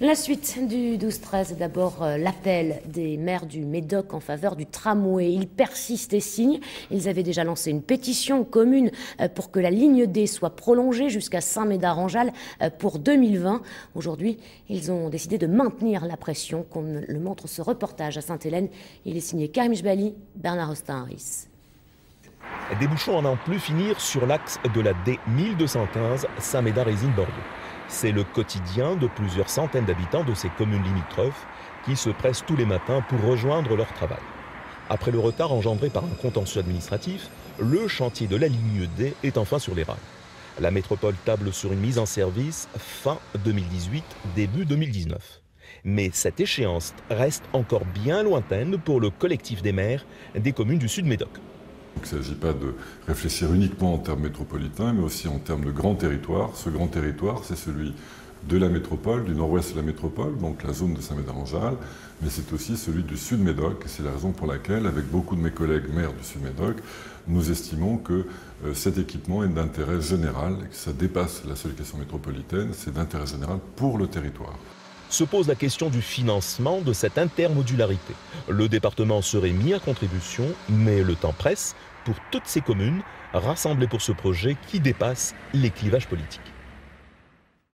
La suite du 12-13, d'abord l'appel des maires du Médoc en faveur du tramway. Ils persistent et signent. Ils avaient déjà lancé une pétition commune pour que la ligne D soit prolongée jusqu'à Saint-Médard-en-Jalles pour 2020. Aujourd'hui, ils ont décidé de maintenir la pression, comme le montre ce reportage à Sainte-Hélène. Il est signé Karim Jbali, Bernard Austin-Harris. Des bouchons à n'en plus finir sur l'axe de la D1215 Saint-Médard-Résine-Bordeaux. C'est le quotidien de plusieurs centaines d'habitants de ces communes limitrophes qui se pressent tous les matins pour rejoindre leur travail. Après le retard engendré par un contentieux administratif, le chantier de la ligne D est enfin sur les rails. La métropole table sur une mise en service fin 2018, début 2019. Mais cette échéance reste encore bien lointaine pour le collectif des maires des communes du Sud-Médoc. Il ne s'agit pas de réfléchir uniquement en termes métropolitains, mais aussi en termes de grand territoire. Ce grand territoire, c'est celui de la métropole, du nord-ouest de la métropole, donc la zone de Saint-Médard-en-Jalles, mais c'est aussi celui du Sud-Médoc. C'est la raison pour laquelle, avec beaucoup de mes collègues maires du Sud-Médoc, nous estimons que cet équipement est d'intérêt général, et que ça dépasse la seule question métropolitaine, c'est d'intérêt général pour le territoire. Se pose la question du financement de cette intermodularité. Le département serait mis à contribution, mais le temps presse pour toutes ces communes rassemblées pour ce projet qui dépasse les clivages politiques.